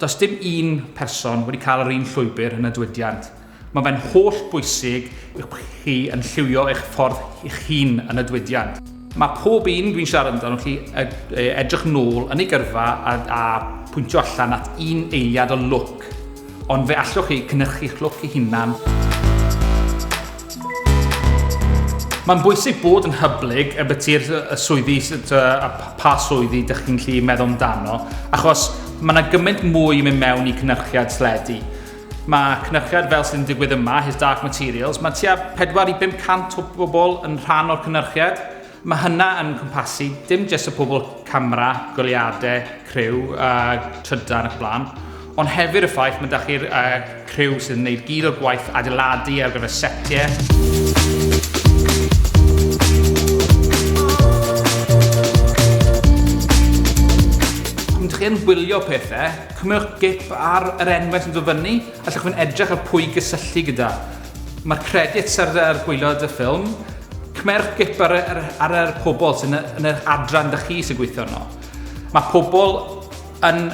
does dim un person wedi cael yr un llwybr yn y diwydiant. Mae fe'n holl bwysig i'ch chi yn lliwio eich ffordd eich hun yn y diwydiant. Mae pob un dwi'n siarad amdano chi edrych nôl yn ei gyrfa a pwyntio allan at un eiliad o look, ond fe allwch chi cynhyrchu'ch look ei hunan. Mae'n bwysig bod yn hyblyg y byty'r swyddi, pa swyddi ydych chi'n gallu meddwl amdano, achos mae yna gymaint mwy mynd mewn i cynhyrchiad sledu. Mae cynhyrchiad fel sy'n digwydd yma, His Dark Materials, mae tua 4 i 500 o bobl yn rhan o'r cynhyrchiad. Mae hynna yn cwmpasu dim jyst y pobl camera, goliadau, criw, trydan ac blaen, ond hefyd y ffaith mae da chi'r criw sy'n gwneud gyd o'r gwaith adeiladu ar gyfer setiau. Ydych chi'n gwylio pethau, cymwch gip ar yr enwau sy'n dod fyny, allwch chi'n edrych ar pwy gysylltu gyda. Mae'r credits ar gwylod y ffilm, cymwch gip ar yr pobl sy'n yn yr adran dy chi sy'n gweithio yno. Mae pobl yn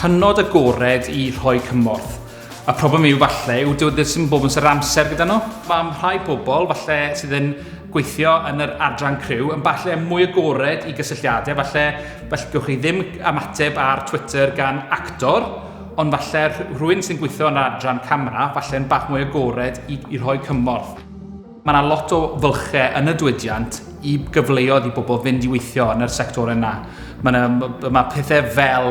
hynod agored i rhoi cymorth. Y problem yw falle, yw dod sy'n bobl sy'n amser gyda nhw. Mae rhai pobl falle sydd yn gweithio yn yr adran criw yn falle mwy agored i gysylltiadau, falle gewch chi ddim ymateb ar Twitter gan actor, ond falle rhywun sy'n gweithio yn adran camera, falle yn bach mwy agored i rhoi cymorth. Mae yna lot o fylchau yn y diwydiant i gyfleoedd i bobl fynd i weithio yn yr sector yna. Mae pethau fel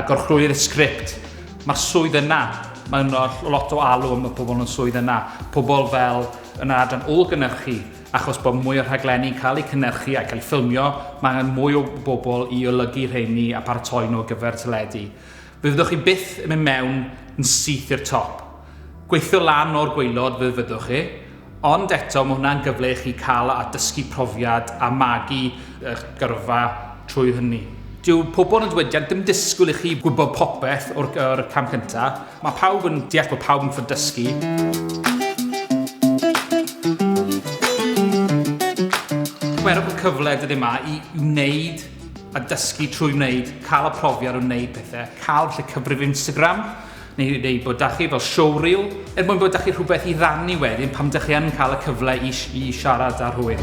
gorchrwy'r sgript, mae'r swydd yna. Mae'n lot o alw am y pobl yn swydd yna. Pobl fel yn adran ôl-gynhyrchu, achos bod mwy o'r rhaglenni cael eu cynhyrchu a cael eu ffilmio, mae angen mwy o bobl i olygu rheini a paratoi nhw gyfer teledu. Fe fyddwch chi byth yn mynd mewn yn syth i'r top. Gweithio lan o'r gwaelod fe fyddwch chi, ond eto mae hwnna'n gyfle i chi cael a dysgu profiad a magu eich gyrfa trwy hynny. Dyw pobl yn y diwydiant ddim disgwyl i chi gwybod popeth o'r cam cyntaf. Mae pawb yn deall bod pawb yn ffod dysgu. Gwerwch y cyfle dydy yma i wneud a dysgu trwy wneud, cael y profiad o wneud pethau, cael cyfrif Instagram, neu bod da chi fel showreel, mwyn bod da chi rhywbeth i rannu wedyn pam da chi yn cael y cyfle i siarad ar rhywun.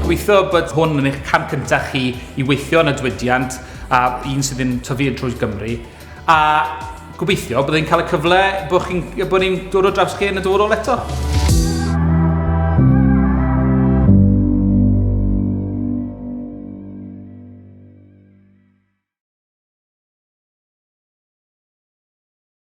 Gobeithio bod hwn yn eich cam cyntaf chi i weithio yn y diwydiant a un sydd yn tyfu drwy Gymru. A gobeithio bod chi'n cael y cyfle bod ni'n dod o draws chi yn y dyfodol eto.